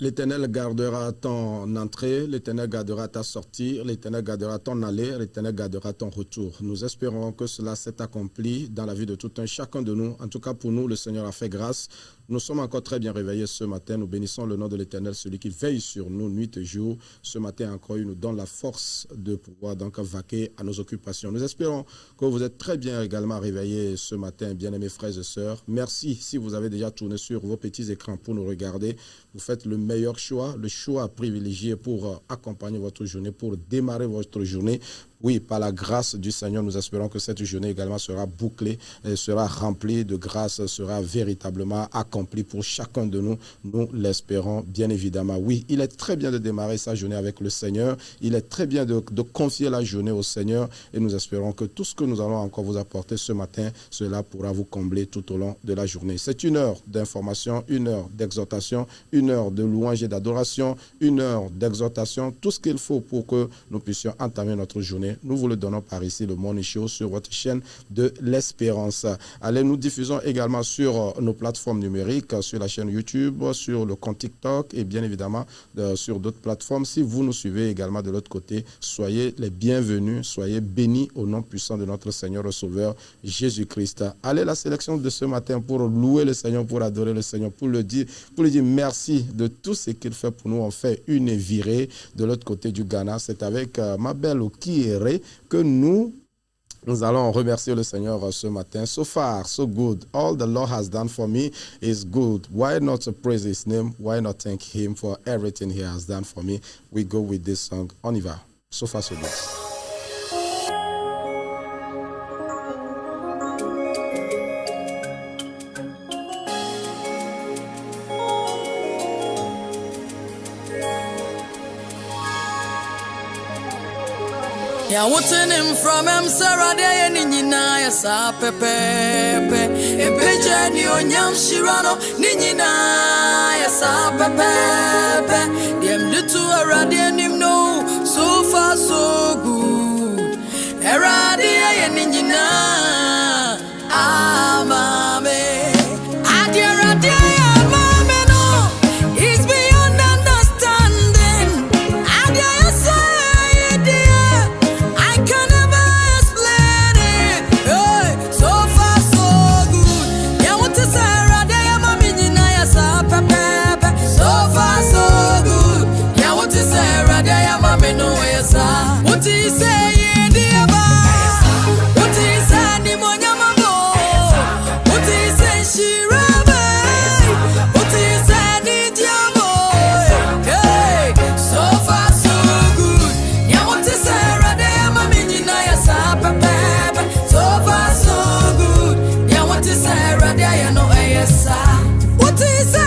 L'Éternel gardera ton entrée, l'Éternel gardera ta sortie, l'Éternel gardera ton aller, l'Éternel gardera ton retour. Nous espérons que cela s'est accompli dans la vie de tout un chacun de nous. En tout cas, pour nous, le Seigneur a fait grâce. Nous sommes encore très bien réveillés ce matin. Nous bénissons le nom de l'Éternel, celui qui veille sur nous nuit et jour. Ce matin encore, il nous donne la force de pouvoir donc vaquer à nos occupations. Nous espérons que vous êtes très bien également réveillés ce matin, bien-aimés frères et sœurs. Merci si vous avez déjà tourné sur vos petits écrans pour nous regarder. Vous faites le meilleur choix, le choix privilégié pour accompagner votre journée, pour démarrer votre journée. Oui, par la grâce du Seigneur, nous espérons que cette journée également sera bouclée, sera remplie de grâce, sera véritablement accomplie pour chacun de nous. Nous l'espérons bien évidemment. Oui, il est très bien de démarrer sa journée avec le Seigneur. Il est très bien de confier la journée au Seigneur. Et nous espérons que tout ce que nous allons encore vous apporter ce matin, cela pourra vous combler tout au long de la journée. C'est une heure d'information, une heure d'exhortation, une heure de louange et d'adoration, une heure d'exhortation, tout ce qu'il faut pour que nous puissions entamer notre journée. Nous vous le donnons par ici, le Morning Show, sur votre chaîne de l'Espérance. Allez, nous diffusons également sur nos plateformes numériques, sur la chaîne YouTube, sur le compte TikTok et bien évidemment sur d'autres plateformes. Si vous nous suivez également de l'autre côté, soyez les bienvenus, soyez bénis au nom puissant de notre Seigneur et Sauveur Jésus-Christ. Allez, la sélection de ce matin pour louer le Seigneur, pour adorer le Seigneur, pour lui dire merci de tout ce qu'il fait pour nous. On fait une virée de l'autre côté du Ghana. C'est avec ma belle Okire que nous allons remercier le Seigneur ce matin. So far, so good. All the Lord has done for me is good. Why not praise His name? Why not thank Him for everything He has done for me? We go with this song. On y va. So far, so good. Ya wouldn't him from him, Sarah, day and Nina, yes, a pepe, a pigeon, your young Shirano, Nina, yes, a pepe, them the two are radiant him no, so far so good. A radiant and Nina, ah, mammy, ah, dear, mammy, no, it's beyond understanding. Ah, dear, say, dear. What he say, dear boy? What he say, ni monya mamo? What he say, she rabe? What he say, ni diamo? Hey, so far so good. Yeah, what he say, rade mami ni na ya sa pepe. So far so good. Yeah, what he say, rade ya no ayesa. What he say?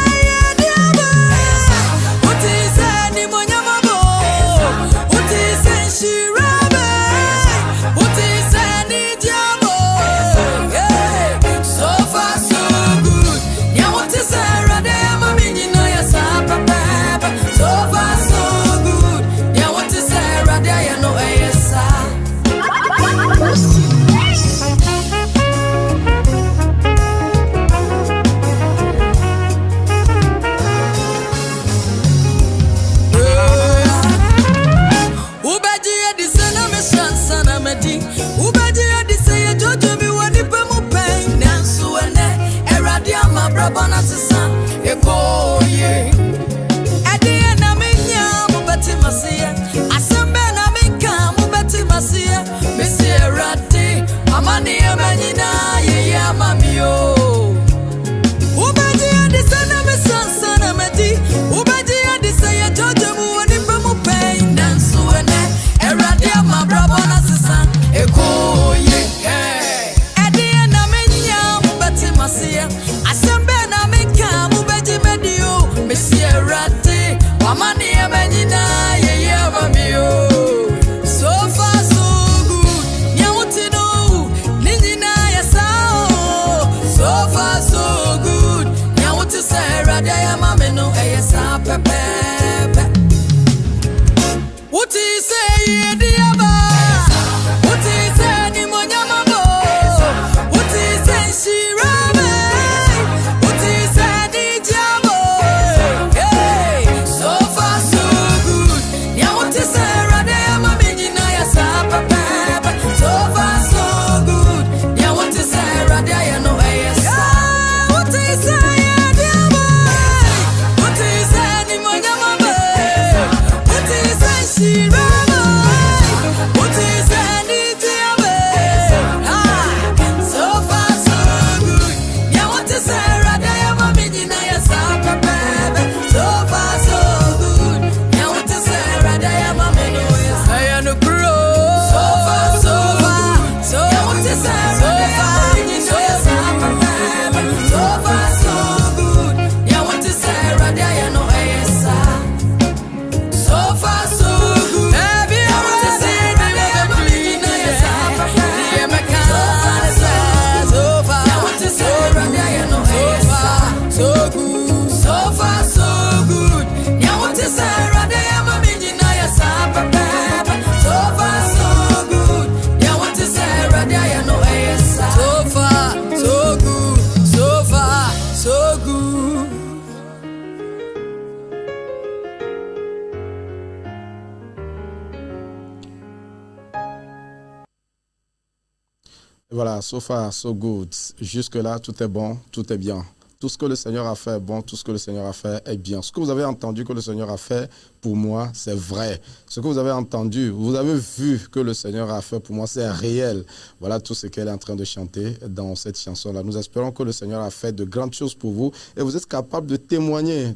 Voilà, so far, so good. Jusque-là, tout est bon, tout est bien. Tout ce que le Seigneur a fait est bon, tout ce que le Seigneur a fait est bien. Ce que vous avez entendu que le Seigneur a fait, pour moi, c'est vrai. Ce que vous avez entendu, vous avez vu que le Seigneur a fait, pour moi, c'est réel. Voilà tout ce qu'elle est en train de chanter dans cette chanson-là. Nous espérons que le Seigneur a fait de grandes choses pour vous et vous êtes capable de témoigner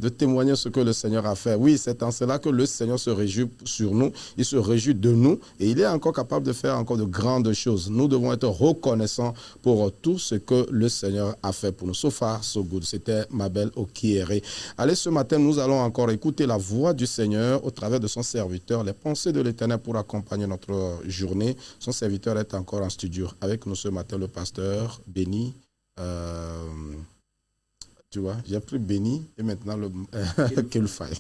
ce que le Seigneur a fait. Oui, c'est en cela que le Seigneur se réjouit sur nous, il se réjouit de nous et il est encore capable de faire encore de grandes choses. Nous devons être reconnaissants pour tout ce que le Seigneur a fait pour nous. So far, so good. C'était Mabel Okiere. Allez, ce matin, nous allons encore écouter la voix du Seigneur au travers de son serviteur, les pensées de l'Éternel pour accompagner notre journée. Son serviteur est encore en studio. Avec nous ce matin, le pasteur Béni. Tu vois, j'ai pris Béni et maintenant le Kelfai.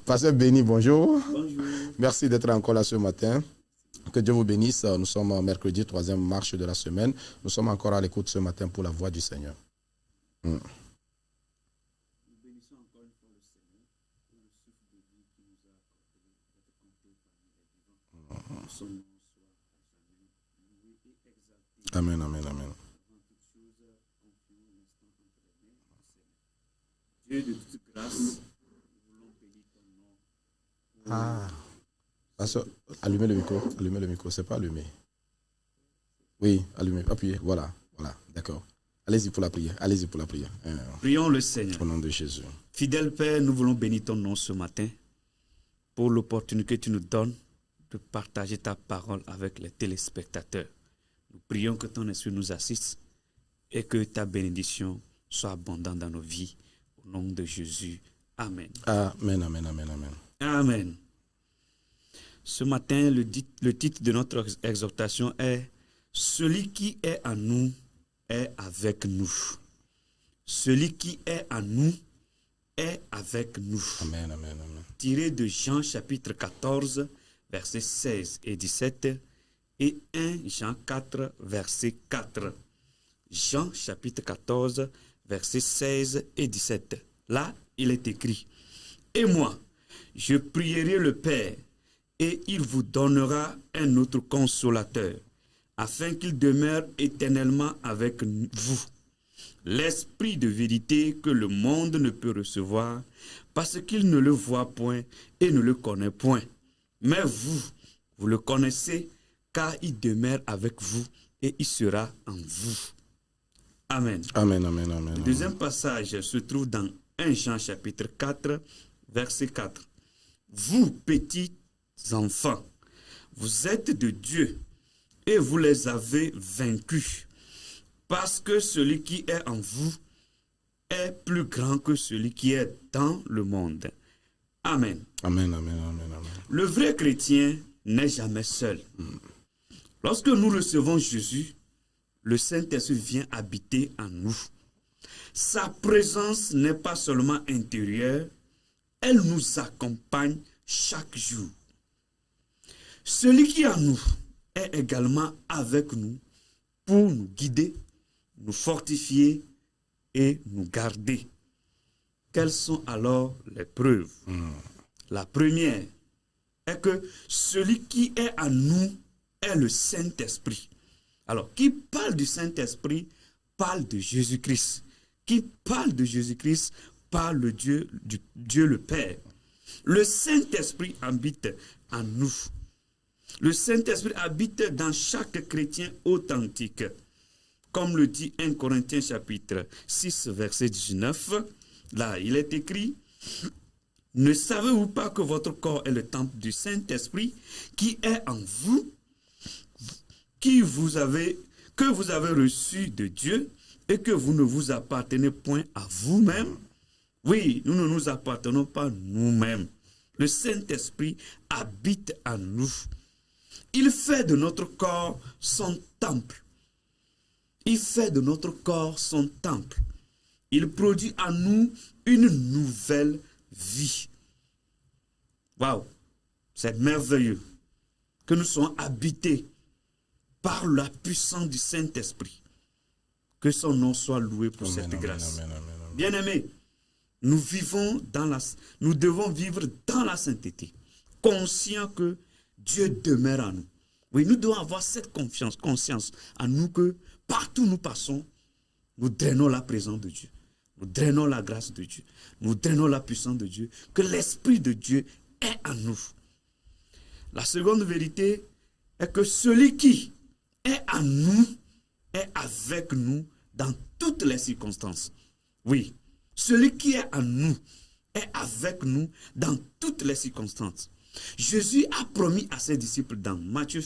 Pasteur Béni, bonjour. Bonjour. Merci d'être encore là ce matin. Que Dieu vous bénisse. Nous sommes mercredi, 3e marche de la semaine. Nous sommes encore à l'écoute ce matin pour la voix du Seigneur. Amen, amen, amen. Dieu de toute grâce, allumez le micro, c'est pas allumé. Oui, allumez, appuyez, voilà, d'accord. Allez-y pour la prière, Prions le Seigneur. Au nom de Jésus. Fidèle Père, nous voulons bénir ton nom ce matin pour l'opportunité que tu nous donnes de partager ta parole avec les téléspectateurs. Nous prions que ton esprit nous assiste et que ta bénédiction soit abondante dans nos vies. Au nom de Jésus. Amen. Amen, amen, amen, amen. Amen. Ce matin, le titre de notre exhortation est « Celui qui est en nous est avec nous. » Celui qui est en nous est avec nous. Amen, amen, amen. Tiré de Jean chapitre 14, versets 16 et 17 et 1 Jean 4, verset 4. Jean chapitre 14, versets 16 et 17. Là, il est écrit « Et moi, je prierai le Père, et il vous donnera un autre consolateur, afin qu'il demeure éternellement avec vous. L'Esprit de vérité que le monde ne peut recevoir, parce qu'il ne le voit point et ne le connaît point. Mais vous le connaissez, car il demeure avec vous et il sera en vous. » Amen. Amen, amen, amen. Le deuxième passage se trouve dans 1 Jean chapitre 4, verset 4. Vous, petits enfants, vous êtes de Dieu et vous les avez vaincus, parce que celui qui est en vous est plus grand que celui qui est dans le monde. Amen. Amen, amen, amen, amen. Le vrai chrétien n'est jamais seul. Lorsque nous recevons Jésus, le Saint-Esprit vient habiter en nous. Sa présence n'est pas seulement intérieure, elle nous accompagne chaque jour. Celui qui est en nous est également avec nous pour nous guider, nous fortifier et nous garder. Quelles sont alors les preuves? La première est que celui qui est en nous est le Saint-Esprit. Alors, qui parle du Saint-Esprit parle de Jésus-Christ. Qui parle de Jésus-Christ parle de Dieu le Père. Le Saint-Esprit habite en nous. Le Saint-Esprit habite dans chaque chrétien authentique. Comme le dit 1 Corinthiens chapitre 6, verset 19, là il est écrit « Ne savez-vous pas que votre corps est le temple du Saint-Esprit qui est en vous, que vous avez reçu de Dieu et que vous ne vous appartenez point à vous-même? » Oui, nous ne nous appartenons pas nous-mêmes. Le Saint-Esprit habite en nous. Il fait de notre corps son temple. Il fait de notre corps son temple. Il produit en nous une nouvelle vie. Waouh, c'est merveilleux que nous soyons habités par la puissance du Saint-Esprit. Que son nom soit loué pour cette grâce. Bien-aimés, nous devons vivre dans la sainteté, conscients que Dieu demeure en nous. Oui, nous devons avoir cette conscience en nous que partout où nous passons, nous drainons la présence de Dieu. Nous drainons la grâce de Dieu. Nous drainons la puissance de Dieu. Que l'Esprit de Dieu est en nous. La seconde vérité est que celui qui est en nous est avec nous dans toutes les circonstances. Oui, celui qui est en nous est avec nous dans toutes les circonstances. Jésus a promis à ses disciples dans Matthieu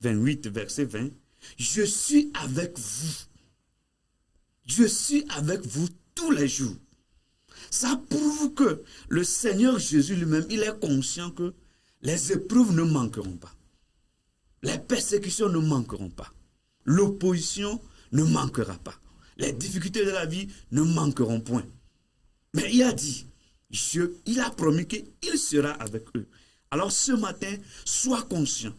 28, verset 20, « Je suis avec vous. Je suis avec vous tous les jours. » Ça prouve que le Seigneur Jésus lui-même, il est conscient que les épreuves ne manqueront pas. Les persécutions ne manqueront pas. L'opposition ne manquera pas. Les difficultés de la vie ne manqueront point. Mais il a dit, il a promis qu'il sera avec eux. Alors ce matin, sois conscient.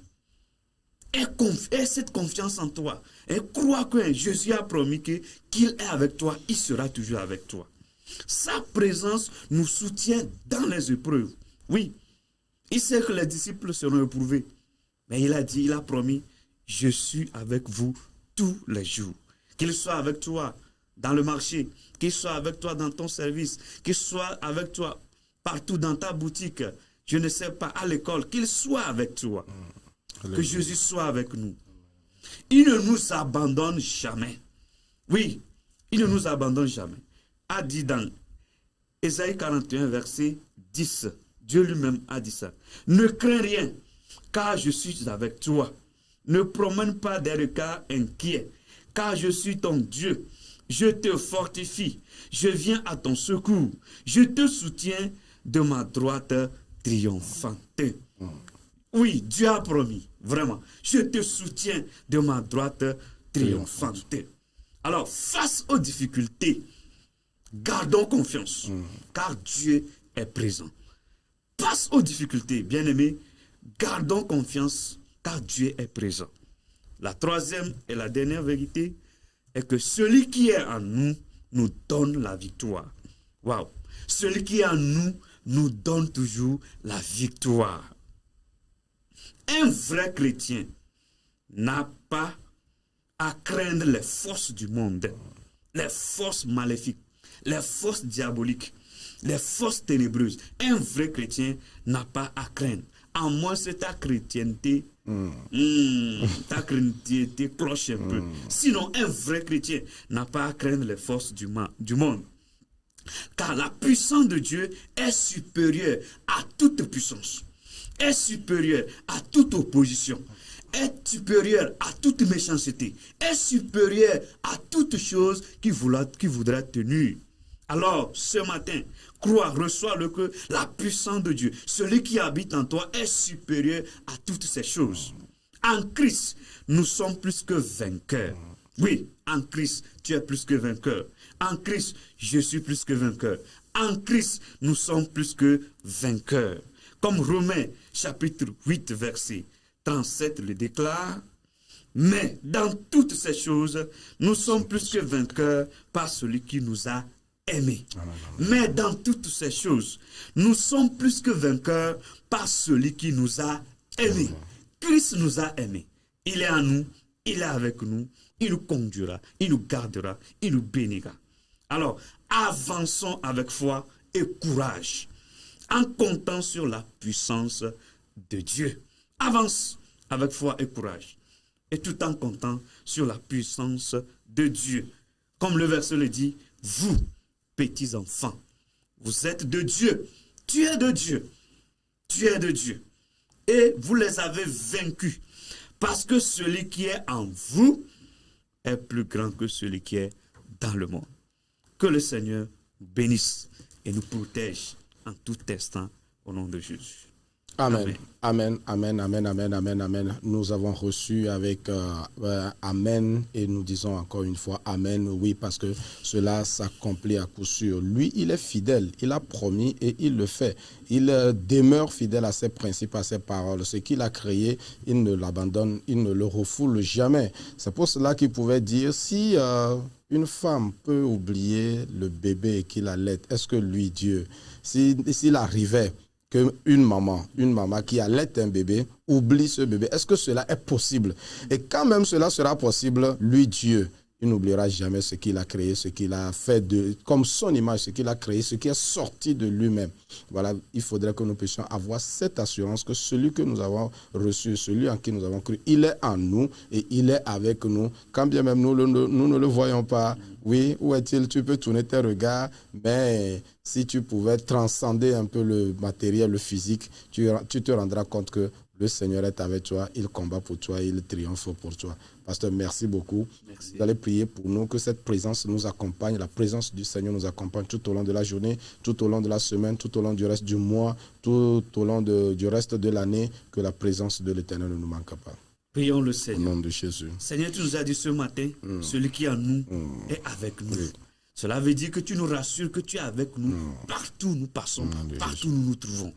Aie cette confiance en toi. Et crois que Jésus a promis qu'il est avec toi, il sera toujours avec toi. Sa présence nous soutient dans les épreuves. Oui, il sait que les disciples seront éprouvés. Mais il a promis, je suis avec vous tous les jours. Qu'il soit avec toi dans le marché, qu'il soit avec toi dans ton service, qu'il soit avec toi partout dans ta boutique, je ne sais pas, à l'école, qu'il soit avec toi. Que Jésus soit avec nous. Il ne nous abandonne jamais. Oui, il ne nous abandonne jamais. A dit dans Ésaïe 41, verset 10, Dieu lui-même a dit ça. Ne crains rien, car je suis avec toi. Ne promène pas des regards inquiets, car je suis ton Dieu. Je te fortifie, je viens à ton secours. Je te soutiens de ma droite triomphante. Oui, Dieu a promis, vraiment. Je te soutiens de ma droite triomphante. Alors, face aux difficultés, gardons confiance, car Dieu est présent. Face aux difficultés, bien-aimés, gardons confiance, car Dieu est présent. La troisième et la dernière vérité est que celui qui est en nous, nous donne la victoire. Waouh! Celui qui est en nous, nous donne toujours la victoire. Un vrai chrétien n'a pas à craindre les forces du monde, les forces maléfiques, les forces diaboliques, les forces ténébreuses. Un vrai chrétien n'a pas à craindre. À moins que ta chrétienté, ta chrétienté cloche un peu. Sinon, un vrai chrétien n'a pas à craindre les forces du monde. Car la puissance de Dieu est supérieure à toute puissance, est supérieure à toute opposition, est supérieure à toute méchanceté, est supérieure à toute chose qui voudra tenir. Alors, ce matin, crois, reçois-le que la puissance de Dieu, celui qui habite en toi, est supérieur à toutes ces choses. En Christ, nous sommes plus que vainqueurs. Oui, en Christ, tu es plus que vainqueur. En Christ, je suis plus que vainqueur. En Christ, nous sommes plus que vainqueurs. Comme Romains, chapitre 8, verset 37 le déclare, « Mais dans toutes ces choses, nous sommes plus que vainqueurs par celui qui nous a aimés. » Mais dans toutes ces choses, nous sommes plus que vainqueurs par celui qui nous a aimés. Christ nous a aimés. Il est en nous, il est avec nous, il nous conduira, il nous gardera, il nous bénira. Alors, avançons avec foi et courage, en comptant sur la puissance de Dieu. Avance avec foi et courage, et tout en comptant sur la puissance de Dieu. Comme le verset le dit, vous, petits enfants, vous êtes de Dieu, tu es de Dieu, tu es de Dieu, et vous les avez vaincus, parce que celui qui est en vous est plus grand que celui qui est dans le monde. Que le Seigneur bénisse et nous protège en tout instant au nom de Jésus. Amen. Amen, amen, amen, amen, amen, amen. Nous avons reçu avec amen et nous disons encore une fois amen, oui, parce que cela s'accomplit à coup sûr. Lui, il est fidèle, il a promis et il le fait. Il demeure fidèle à ses principes, à ses paroles. Ce qu'il a créé, il ne l'abandonne, il ne le refoule jamais. C'est pour cela qu'il pouvait dire, si une femme peut oublier le bébé qu'il allait, est-ce que lui, Dieu, s'il arrivait qu'une maman qui allait un bébé, oublie ce bébé. Est-ce que cela est possible? Et quand même cela sera possible, lui, Dieu, il n'oubliera jamais ce qu'il a créé, ce qu'il a fait comme son image, ce qu'il a créé, ce qui est sorti de lui-même. Voilà, il faudrait que nous puissions avoir cette assurance que celui que nous avons reçu, celui en qui nous avons cru, il est en nous et il est avec nous. Quand bien même nous ne le voyons pas, oui, où est-il? Tu peux tourner tes regards, mais si tu pouvais transcender un peu le matériel, le physique, tu te rendras compte que le Seigneur est avec toi, il combat pour toi, il triomphe pour toi. Pasteur, merci beaucoup. Merci. Vous allez prier pour nous, que cette présence nous accompagne, la présence du Seigneur nous accompagne tout au long de la journée, tout au long de la semaine, tout au long du reste du mois, tout au long du reste de l'année, que la présence de l'Éternel ne nous manque pas. Prions le Seigneur. Au nom de Jésus. Seigneur, tu nous as dit ce matin, celui qui est en nous est avec nous. Oui. Cela veut dire que tu nous rassures que tu es avec nous partout où nous passons, partout où nous nous trouvons.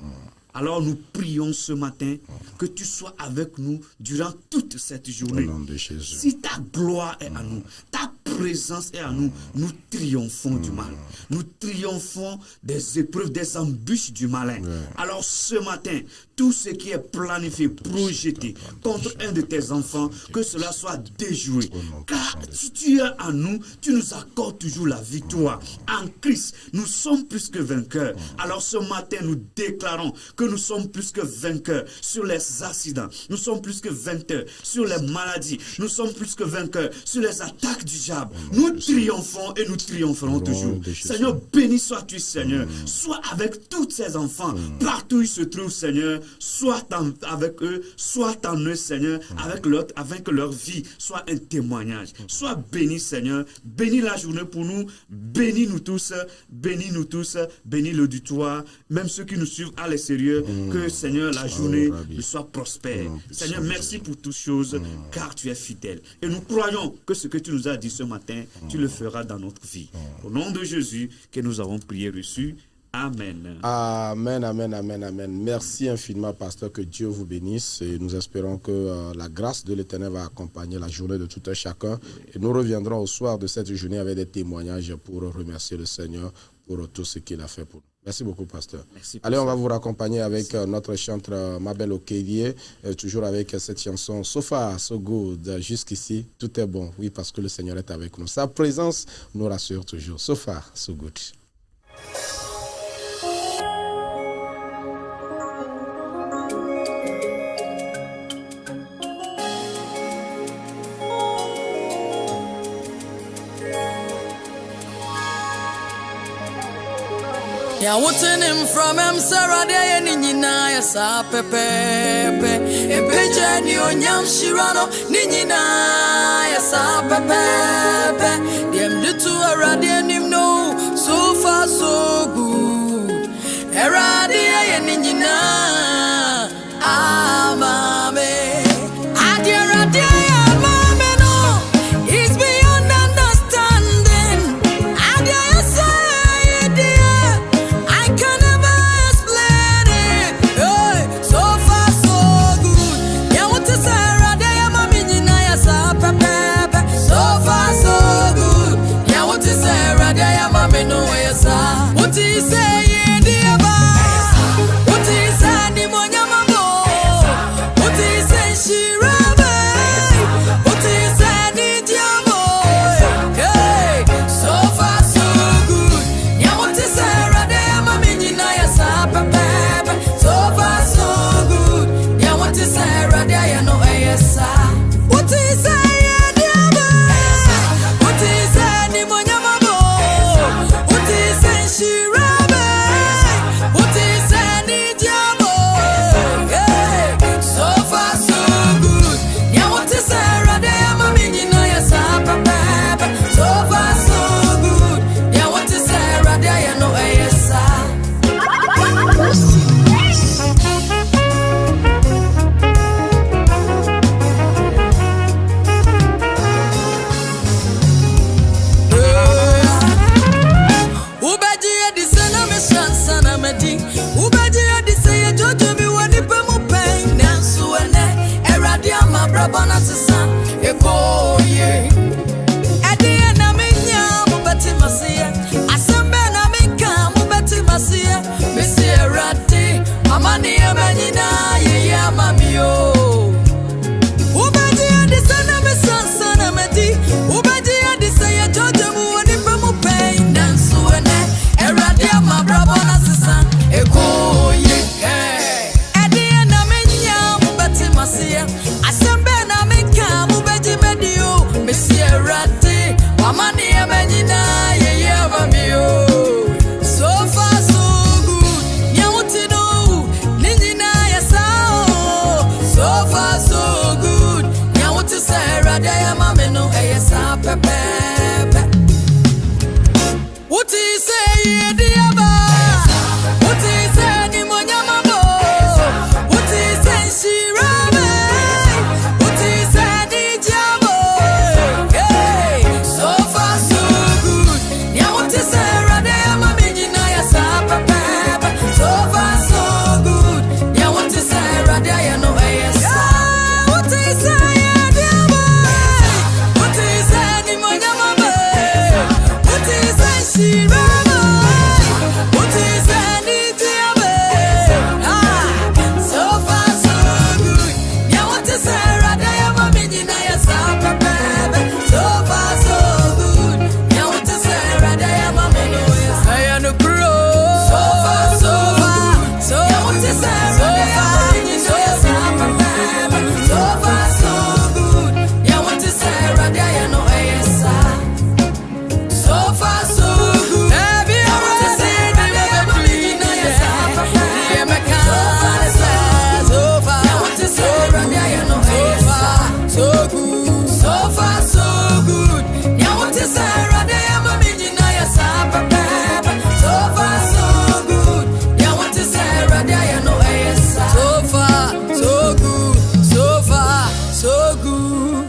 Alors nous prions ce matin que tu sois avec nous durant toute cette journée. Au nom de Jésus. Si ta gloire est à nous, ta présence est à nous, nous triomphons du mal. Nous triomphons des épreuves, des embûches du malin. Alors ce matin, tout ce qui est planifié, projeté contre un de tes enfants, que cela soit déjoué. Car si tu es en nous, tu nous accordes toujours la victoire. En Christ, nous sommes plus que vainqueurs. Alors ce matin, nous déclarons que nous sommes plus que vainqueurs sur les accidents. Nous sommes plus que vainqueurs sur les maladies. Nous sommes plus que vainqueurs sur les attaques du diable. Nous triomphons et nous triompherons toujours. Seigneur, béni sois-tu, Seigneur. Sois avec tous ces enfants, partout où ils se trouvent, Seigneur. Sois avec eux, sois en eux, Seigneur, avec l'autre, afin que leur vie soit un témoignage. Sois béni, Seigneur. Bénis la journée pour nous. Bénis-nous tous. Bénis-nous tous. Bénis l'auditoire. Même ceux qui nous suivent à l'extérieur. Que, Seigneur, la journée soit prospère. Seigneur, merci pour toutes choses, car tu es fidèle. Et nous croyons que ce que tu nous as dit ce matin, tu le feras dans notre vie. Au nom de Jésus, que nous avons prié reçu. Amen. Amen, amen, amen, amen. Merci infiniment, pasteur, que Dieu vous bénisse. Et nous espérons que la grâce de l'Éternel va accompagner la journée de tout un chacun. Et nous reviendrons au soir de cette journée avec des témoignages pour remercier le Seigneur pour tout ce qu'il a fait pour nous. Merci beaucoup, pasteur. Merci, allez, on va vous raccompagner avec notre chanteur Mabel Okélié, toujours avec cette chanson So Far, So Good. Jusqu'ici, tout est bon. Oui, parce que le Seigneur est avec nous. Sa présence nous rassure toujours. So Far, So Good. Ya wouldn't him from him, Sarah, de Nina, yes, a pepe, a pigeon, you young Shirano, Nina, yes, a pepe, them the two are radiant him no, so far so good. A radiant Nina, ah, mame, ah, dear, mame, no, it's beyond understanding. Ah, dear, say, dear. I can never explain it. Hey, so far so good. Yeah, what is Sarah? They are my minion. I saw pepe. So far so good. Yeah, what is Sarah? They are my minion. I saw. What is say, dear boy? What is say, the money, mama? What is say, she rabbi? What is say, the diabo? Hey, so far so good. Yeah, what is Sarah? So far so good. Yeah, what is Sarah? There you know what is what is the money, what is she rabbi? What is the diabo? Hey, so far so good. Yeah, what is Sarah? There my meaning no yes so far so good. Yeah, what is Sarah? There you know Wamani emenyina ye mamio. Ubeji adisana mesansana meti. Ubeji adisaya George muoni pemu pain dance wene. Eradia mabrabona sisan eko ye. Edia na menya mubati masia. Asembe na meka mubeji medio. Mesia rati. Wamani emenyina ye mamio. So far so good. Nyawutino ninjina ya sao. So far so good. Nyawuti sera ya mameno eyesa pepe. Uti say diaba. Uti say ni monyamabo. Uti say shirame. Uti say ni jabo. Hey, so far so good. Nyawuti sera ya mamena ya sa pepe. So far so good. Nyawuti sera ya no eyesa. Uti say diaba. Uti say ni monyamabo. Uti say shirame. Uti say ni jabo. So far so good. Nyawuti sera ya mamena ya sa pepe. So far so good. Nyawuti sera ya mamena ya sa. Ayanu kuro. So far so good. So nyawuti sera ya mamena ya sa pepe. So far so good. Nyawuti sera ya no eyesa. So far so good. Nyawuti sera ya mamena ya sa pepe. So far so far. Nyawuti sera ya no eyesa. So good. So far so good. Nyawuti sera ya mamena ya sa pepe. So far so good. Nyawuti sera ya no eyesa. So far so good. So far so good.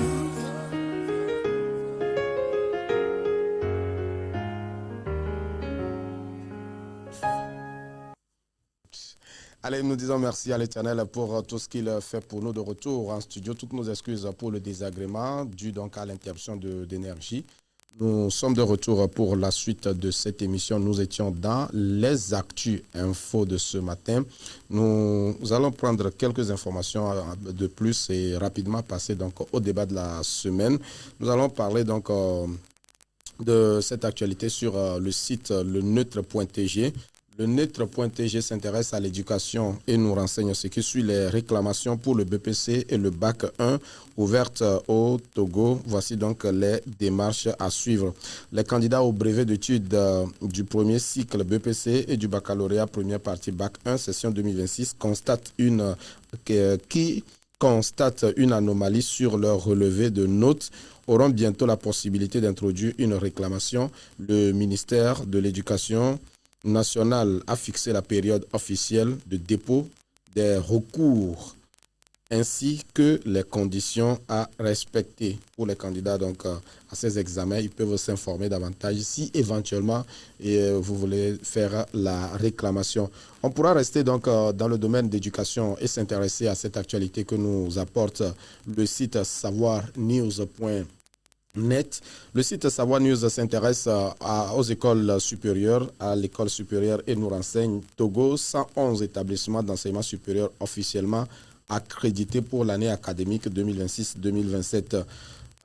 Allez, nous disons merci à l'Éternel pour tout ce qu'il fait pour nous de retour en studio. Toutes nos excuses pour le désagrément dû donc à l'interruption d'énergie. Nous sommes de retour pour la suite de cette émission. Nous étions dans les actus infos de ce matin. Nous allons prendre quelques informations de plus et rapidement passer donc au débat de la semaine. Nous allons parler donc de cette actualité sur le site leneutre.tg. Le neutre.tg s'intéresse à l'éducation et nous renseigne ce qui suit les réclamations pour le BPC et le Bac 1 ouvertes au Togo. Voici donc les démarches à suivre. Les candidats au brevet d'études du premier cycle BPC et du baccalauréat première partie Bac 1 session 2026 constatent une anomalie sur leur relevé de notes auront bientôt la possibilité d'introduire une réclamation. Le ministère de l'Éducation nationale a fixé la période officielle de dépôt des recours ainsi que les conditions à respecter pour les candidats donc à ces examens. Ils peuvent s'informer davantage si éventuellement vous voulez faire la réclamation. On pourra rester donc dans le domaine d'éducation et s'intéresser à cette actualité que nous apporte le site savoirnews.net. Le site Savoir News s'intéresse aux écoles supérieures, à l'école supérieure et nous renseigne Togo, 111 établissements d'enseignement supérieur officiellement accrédités pour l'année académique 2026-2027.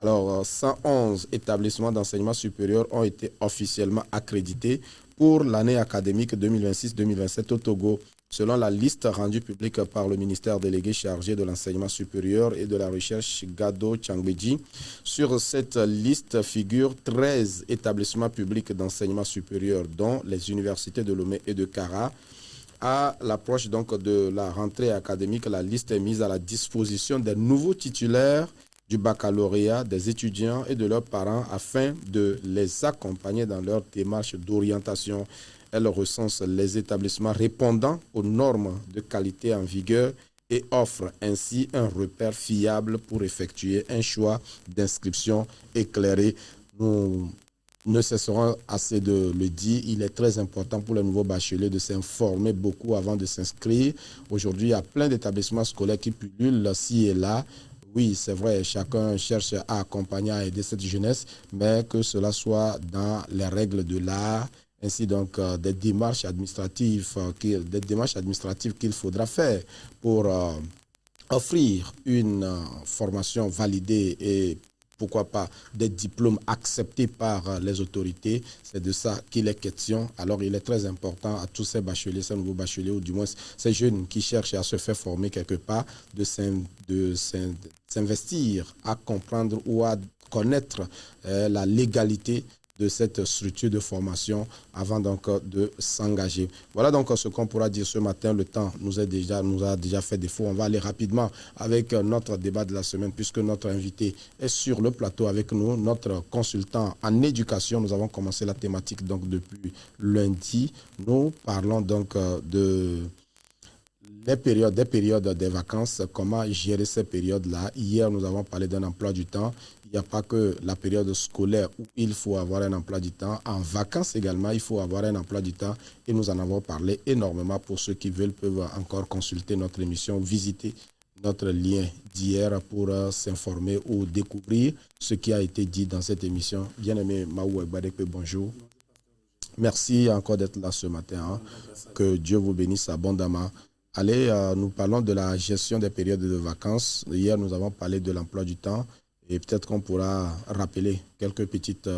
Alors, 111 établissements d'enseignement supérieur ont été officiellement accrédités pour l'année académique 2026-2027 au Togo. Selon la liste rendue publique par le ministère délégué chargé de l'enseignement supérieur et de la recherche Gado Tchangbeji, sur cette liste figurent 13 établissements publics d'enseignement supérieur, dont les universités de Lomé et de Kara. À l'approche donc de la rentrée académique, la liste est mise à la disposition des nouveaux titulaires du baccalauréat, des étudiants et de leurs parents afin de les accompagner dans leur démarche d'orientation. Elle recense les établissements répondant aux normes de qualité en vigueur et offre ainsi un repère fiable pour effectuer un choix d'inscription éclairé. Nous ne cesserons assez de le dire, il est très important pour les nouveaux bacheliers de s'informer beaucoup avant de s'inscrire. Aujourd'hui, il y a plein d'établissements scolaires qui pullulent ci et là. Oui, c'est vrai, chacun cherche à accompagner, à aider cette jeunesse, mais que cela soit dans les règles de l'art ainsi donc des démarches administratives qu'il faudra faire pour offrir une formation validée et pourquoi pas des diplômes acceptés par les autorités. C'est de ça qu'il est question. Alors, il est très important à tous ces bacheliers, ces nouveaux bacheliers, ou du moins ces jeunes qui cherchent à se faire former quelque part, de s'investir, à comprendre ou à connaître la légalité de cette structure de formation avant donc de s'engager. Voilà donc ce qu'on pourra dire ce matin. Le temps nous a déjà fait défaut. On va aller rapidement avec notre débat de la semaine puisque notre invité est sur le plateau avec nous, notre consultant en éducation. Nous avons commencé la thématique donc depuis lundi. Nous parlons donc des périodes des vacances, comment gérer ces périodes-là. Hier, nous avons parlé d'un emploi du temps. Il n'y a pas que la période scolaire où il faut avoir un emploi du temps. En vacances également, il faut avoir un emploi du temps. Et nous en avons parlé énormément. Pour ceux qui veulent, peuvent encore consulter notre émission, visiter notre lien d'hier pour s'informer ou découvrir ce qui a été dit dans cette émission. Bien-aimé Maou Ebadekwe, bonjour. Merci encore d'être là ce matin. Que Dieu vous bénisse abondamment. Allez, nous parlons de la gestion des périodes de vacances. Hier, nous avons parlé de l'emploi du temps et peut-être qu'on pourra rappeler quelques petites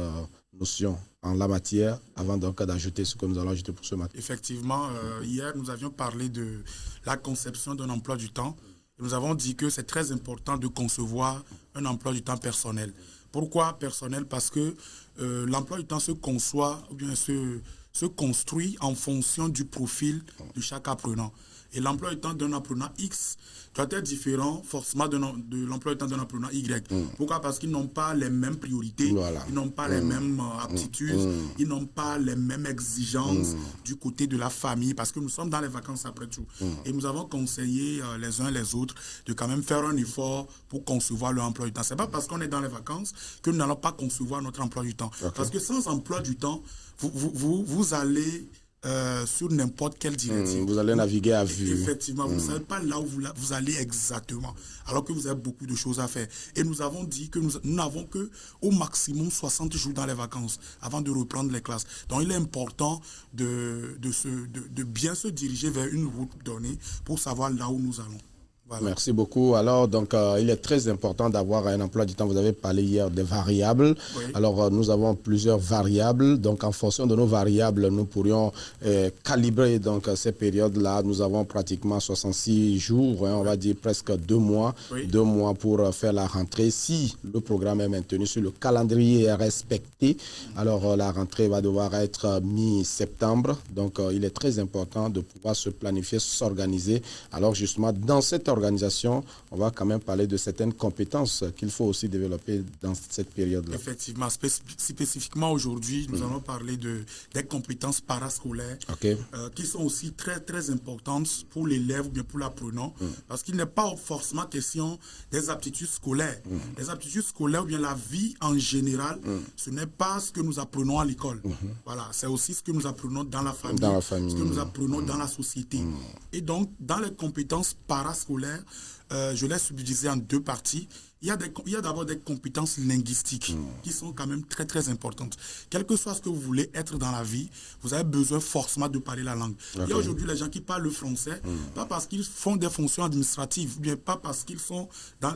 notions en la matière avant donc d'ajouter ce que nous allons ajouter pour ce matin. Effectivement, hier, nous avions parlé de la conception d'un emploi du temps. Et nous avons dit que c'est très important de concevoir un emploi du temps personnel. Pourquoi personnel? Parce que l'emploi du temps se conçoit ou bien se construit en fonction du profil de chaque apprenant. Et l'emploi du temps d'un apprenant X doit être différent forcément de l'emploi du temps d'un apprenant Y. Pourquoi? Parce qu'ils n'ont pas les mêmes priorités, voilà. Ils n'ont pas les mêmes aptitudes, ils n'ont pas les mêmes exigences du côté de la famille, parce que nous sommes dans les vacances après tout. Et nous avons conseillé les uns les autres de quand même faire un effort pour concevoir leur emploi du temps. Ce n'est pas parce qu'on est dans les vacances que nous n'allons pas concevoir notre emploi du temps. Okay. Parce que sans emploi du temps, vous allez sur n'importe quelle direction. Vous allez naviguer à vue. Effectivement, vous ne savez pas là où vous allez exactement, alors que vous avez beaucoup de choses à faire. Et nous avons dit que nous n'avons que au maximum 60 jours dans les vacances avant de reprendre les classes. Donc il est important de bien se diriger vers une route donnée pour savoir là où nous allons. Voilà. Merci beaucoup. Alors, donc, il est très important d'avoir un emploi du temps. Vous avez parlé hier des variables. Oui. Alors, nous avons plusieurs variables. Donc, en fonction de nos variables, nous pourrions calibrer donc, ces périodes-là. Nous avons pratiquement 66 jours, on va dire presque 2 mois. Oui. 2 mois pour faire la rentrée. Si le programme est maintenu, si le calendrier est respecté, alors la rentrée va devoir être mi-septembre. Donc, il est très important de pouvoir se planifier, s'organiser. Alors, justement, dans cette organisation, on va quand même parler de certaines compétences qu'il faut aussi développer dans cette période-là. Effectivement, spécifiquement aujourd'hui, nous allons parler des compétences parascolaires qui sont aussi très, très importantes pour l'élève ou bien pour l'apprenant, parce qu'il n'est pas forcément question des aptitudes scolaires. Les aptitudes scolaires ou bien la vie en général, ce n'est pas ce que nous apprenons à l'école. Voilà, c'est aussi ce que nous apprenons dans la famille, ce que nous apprenons dans la société. Et donc, dans les compétences parascolaires, je l'ai subdivisé en 2 parties. Il y a d'abord des compétences linguistiques qui sont quand même très très importantes. Quel que soit ce que vous voulez être dans la vie, vous avez besoin forcément de parler la langue. Il y a aujourd'hui les gens qui parlent le français, pas parce qu'ils font des fonctions administratives, ou bien pas parce qu'ils sont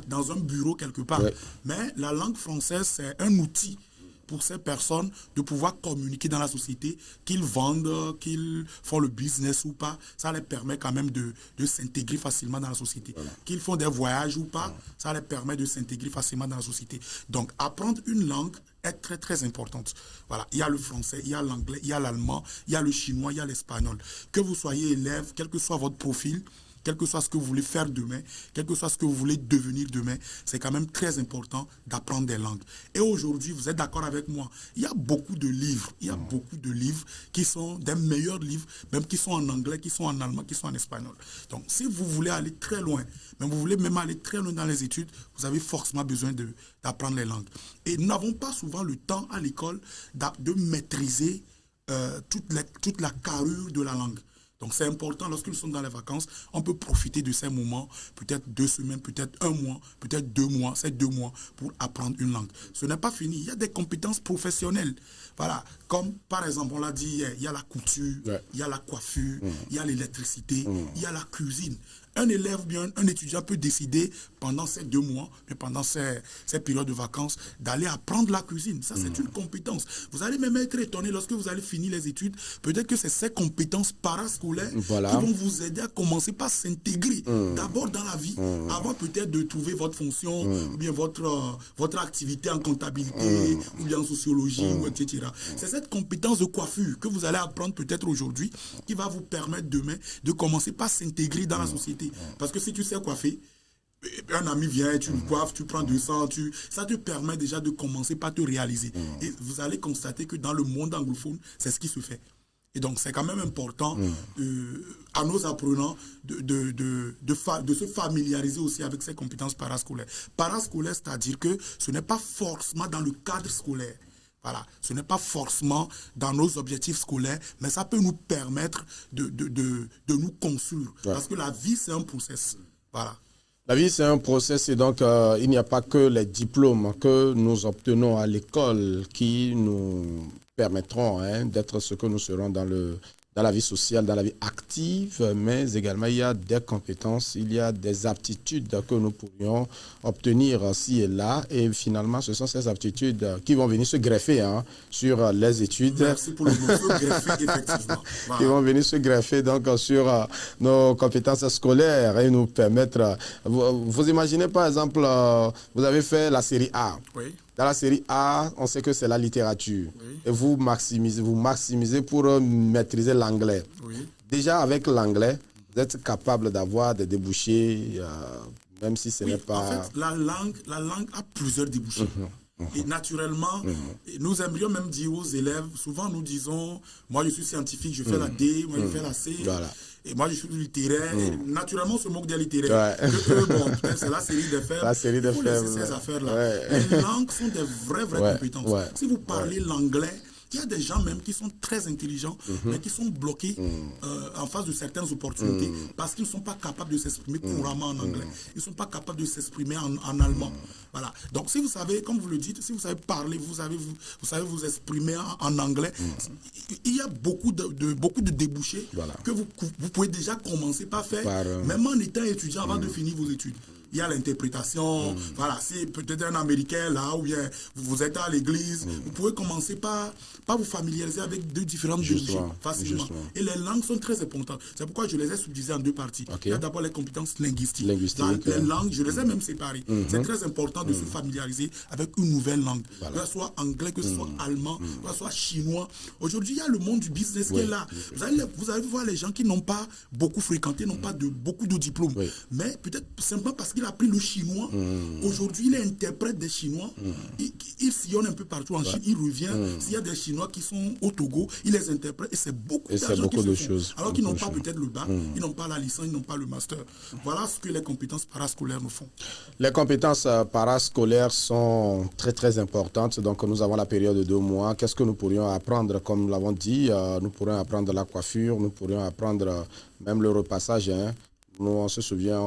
dans un bureau quelque part. Mais la langue française, c'est un outil pour ces personnes de pouvoir communiquer dans la société, qu'ils vendent, qu'ils font le business ou pas, ça les permet quand même de s'intégrer facilement dans la société. Voilà. Qu'ils font des voyages ou pas, ça les permet de s'intégrer facilement dans la société. Donc, apprendre une langue est très, très importante. Voilà. Il y a le français, il y a l'anglais, il y a l'allemand, il y a le chinois, il y a l'espagnol. Que vous soyez élève, quel que soit votre profil, quel que soit ce que vous voulez faire demain, quel que soit ce que vous voulez devenir demain, c'est quand même très important d'apprendre des langues. Et aujourd'hui, vous êtes d'accord avec moi, il y a beaucoup de livres, qui sont des meilleurs livres, même qui sont en anglais, qui sont en allemand, qui sont en espagnol. Donc, si vous voulez aller très loin, même vous voulez même aller très loin dans les études, vous avez forcément besoin d'apprendre les langues. Et nous n'avons pas souvent le temps à l'école de maîtriser toute la carrure de la langue. Donc c'est important, lorsqu'ils sont dans les vacances, on peut profiter de ces moments, peut-être 2 semaines, peut-être 1 mois, peut-être 2 mois, c'est 2 mois pour apprendre une langue. Ce n'est pas fini, il y a des compétences professionnelles. Voilà, comme par exemple, on l'a dit hier, il y a la couture, il y a la coiffure, il y a l'électricité, il y a la cuisine. Un élève ou bien un étudiant peut décider pendant ces 2 mois, mais pendant ces périodes de vacances, d'aller apprendre la cuisine. Ça, c'est une compétence. Vous allez même être étonné lorsque vous allez finir les études. Peut-être que c'est ces compétences parascolaires qui vont vous aider à commencer par s'intégrer d'abord dans la vie, avant peut-être de trouver votre fonction, ou bien votre activité en comptabilité, ou bien en sociologie, ou etc. C'est cette compétence de coiffure que vous allez apprendre peut-être aujourd'hui qui va vous permettre demain de commencer par s'intégrer dans la société. Parce que si tu sais coiffer, un ami vient, tu le coiffes, tu prends 200, ça te permet déjà de commencer par te réaliser. Et vous allez constater que dans le monde anglophone, c'est ce qui se fait. Et donc, c'est quand même important à nos apprenants de se familiariser aussi avec ces compétences parascolaires. Parascolaires, c'est-à-dire que ce n'est pas forcément dans le cadre scolaire. Voilà, ce n'est pas forcément dans nos objectifs scolaires, mais ça peut nous permettre de nous construire. Parce que la vie, c'est un process. Voilà. La vie, c'est un process et donc il n'y a pas que les diplômes que nous obtenons à l'école qui nous permettront d'être ce que nous serons dans la vie sociale, dans la vie active, mais également il y a des compétences, il y a des aptitudes que nous pourrions obtenir ci et là. Et finalement, ce sont ces aptitudes qui vont venir se greffer sur les études. Merci pour le mot, se greffer, effectivement. Voilà. Qui vont venir se greffer donc sur nos compétences scolaires et nous permettre... Vous imaginez par exemple, vous avez fait la série A. Oui. Dans la série A, on sait que c'est la littérature. Oui. Et vous maximisez pour maîtriser l'anglais. Oui. Déjà, avec l'anglais, vous êtes capable d'avoir des débouchés, même si ce n'est pas... En fait, la langue a plusieurs débouchés. Et naturellement, nous aimerions même dire aux élèves, souvent nous disons, moi je suis scientifique, je fais la D, moi je fais la C. Voilà. Et moi, je suis littéraire. Et naturellement, on se moque des littéraires. Bon, c'est la série des faibles. La série des faibles. Ces affaires-là. Les langues sont des vraies compétences. Si vous parlez l'anglais, il y a des gens même qui sont très intelligents, mais qui sont bloqués en face de certaines opportunités parce qu'ils ne sont pas capables de s'exprimer couramment en anglais. Ils ne sont pas capables de s'exprimer en allemand. Voilà. Donc, si vous savez, comme vous le dites, si vous savez parler, vous savez vous exprimer en anglais, il y a beaucoup de débouchés que vous pouvez déjà commencer par faire, même en étant étudiant avant de finir vos études. Il y a l'interprétation, voilà, si peut-être un Américain là, ou bien vous êtes à l'église, vous pouvez commencer par vous familiariser avec 2 différentes débouchés facilement. Et les langues sont très importantes. C'est pourquoi je les ai subdivisées en 2 parties. Il y a d'abord les compétences linguistiques. Les langues, je les ai même séparées. C'est très important de se familiariser avec une nouvelle langue. Que ce soit anglais, que ce soit allemand, que ce soit chinois. Aujourd'hui, il y a le monde du business qui est là. Vous allez voir les gens qui n'ont pas beaucoup fréquenté, n'ont pas beaucoup de diplômes. Mais peut-être simplement parce qu'il a appris le chinois. Aujourd'hui, il est interprète des Chinois. Il sillonne un peu partout en Chine. Il revient. S'il y a des Chinois qui sont au Togo, il les interprète. Et c'est beaucoup d'argent qui se font. Alors qu'ils n'ont pas peut-être le bac, ils n'ont pas la licence, ils n'ont pas le master. Voilà ce que les compétences parascolaires nous font. Les compétences parascolaires sont très très importantes. Donc nous avons la période de 2 mois. Qu'est-ce que nous pourrions apprendre? Comme nous l'avons dit, nous pourrions apprendre la coiffure, nous pourrions apprendre même le repassage. Nous, on se souvient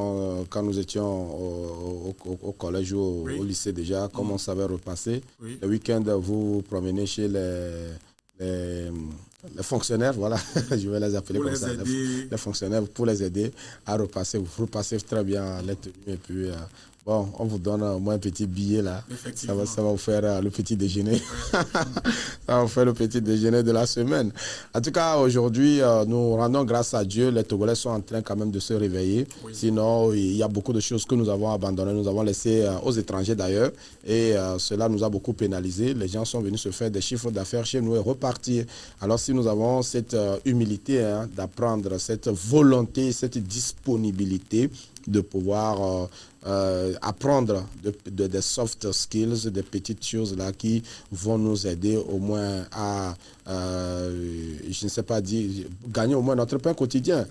quand nous étions au collège ou au lycée déjà, comme on savait repasser. Le week-end, vous promenez chez les fonctionnaires, voilà, je vais les appeler comme ça, les fonctionnaires, pour les aider à repasser. Vous repassez très bien les tenues et puis... bon, on vous donne au moins un petit billet là. Ça va vous faire le petit déjeuner. Ça va vous faire le petit déjeuner de la semaine. En tout cas, aujourd'hui, nous rendons grâce à Dieu. Les Togolais sont en train quand même de se réveiller. Sinon, il y a beaucoup de choses que nous avons abandonnées. Nous avons laissé aux étrangers d'ailleurs. Et cela nous a beaucoup pénalisé. Les gens sont venus se faire des chiffres d'affaires chez nous et repartir. Alors si nous avons cette humilité d'apprendre, cette volonté, cette disponibilité de pouvoir apprendre des soft skills, des petites choses là qui vont nous aider au moins à, je ne sais pas dire, gagner au moins notre pain quotidien,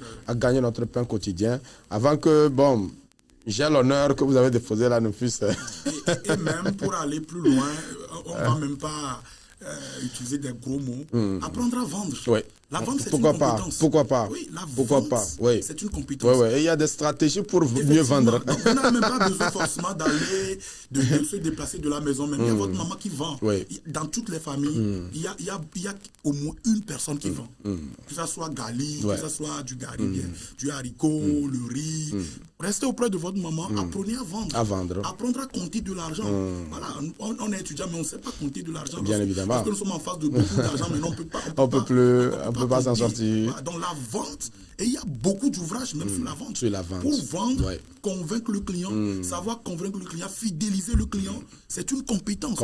avant que, bon, j'ai l'honneur que vous avez déposé là ne puisse... et même pour aller plus loin, on ne va même pas utiliser des gros mots, apprendre à vendre. Oui. La vente, c'est une compétence. Pourquoi pas? Oui, la pourquoi vente, pas? Oui. C'est une compétence. Oui, oui. Et il y a des stratégies pour mieux vendre. Donc, vous n'avez même pas besoin forcément d'aller, de se déplacer de la maison. Même il y a votre maman qui vend. Oui. Dans toutes les familles, il y a au moins une personne qui vend. Que ce soit gali, que ce soit du gari, du haricot, le riz. Restez auprès de votre maman, apprenez à vendre. À vendre. Apprendre à compter de l'argent. Voilà, on est étudiant, mais on ne sait pas compter de l'argent. Bien évidemment. Parce que nous sommes en face de beaucoup d'argent, mais on ne peut pas s'en sortir. Voilà, donc la vente, et il y a beaucoup d'ouvrages même sur la vente. Sur la vente. Pour vendre, convaincre le client, savoir convaincre le client, fidéliser le client, c'est une compétence.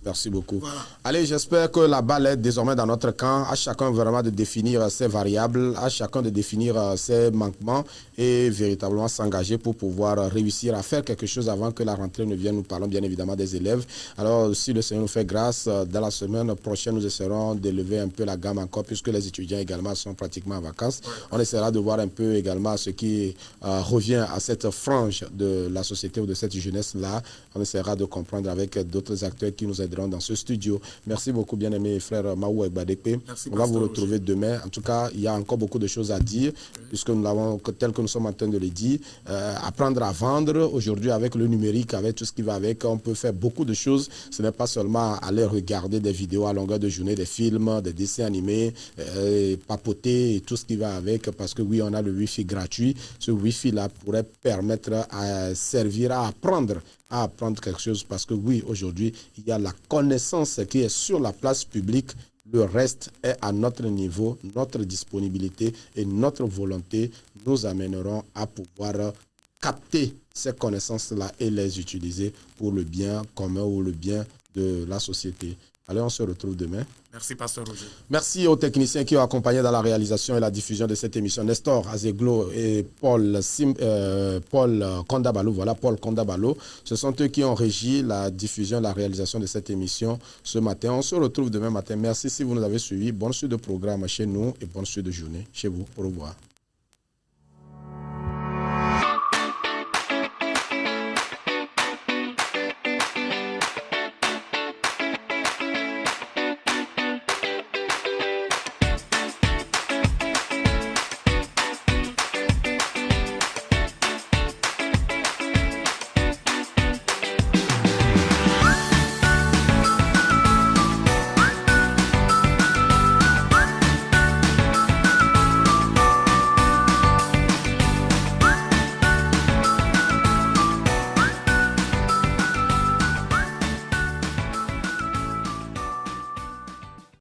Merci beaucoup. Voilà. Allez, j'espère que la balle est désormais dans notre camp. À chacun vraiment de définir ses variables, à chacun de définir ses manquements et véritablement s'engager pour pouvoir réussir à faire quelque chose avant que la rentrée ne vienne. Nous parlons bien évidemment des élèves. Alors, si le Seigneur nous fait grâce, dans la semaine prochaine, nous essaierons d'élever un peu la gamme encore, puisque les étudiants également sont pratiquement en vacances. On essaiera de voir un peu également ce qui revient à cette frange de la société ou de cette jeunesse-là. On essaiera de comprendre avec d'autres acteurs qui nous aideront dans ce studio. Merci beaucoup, bien-aimé frère Maou Egbadepe. On va vous retrouver demain. En tout cas, il y a encore beaucoup de choses à dire, puisque nous l'avons, tel que nous sommes en train de le dire, apprendre à vendre. Aujourd'hui, avec le numérique, avec tout ce qui va avec, on peut faire beaucoup de choses. Ce n'est pas seulement aller regarder des vidéos à longueur de journée, des films, des dessins animés, papoter et tout ce qui va avec, parce que oui, on a le Wi-Fi gratuit. Ce Wi-Fi-là pourrait permettre à servir à apprendre quelque chose, parce que oui, aujourd'hui, il y a la connaissance qui est sur la place publique. Le reste est à notre niveau, notre disponibilité et notre volonté nous amèneront à pouvoir capter ces connaissances-là et les utiliser pour le bien commun ou le bien de la société. Allez, on se retrouve demain. Merci, Pasteur Roger. Merci aux techniciens qui ont accompagné dans la réalisation et la diffusion de cette émission. Nestor Azeglo et Paul Kondabalou. Voilà, Paul Kondabalou. Ce sont eux qui ont régi la diffusion et la réalisation de cette émission ce matin. On se retrouve demain matin. Merci si vous nous avez suivis. Bonne suite de programme chez nous et bonne suite de journée chez vous. Au revoir.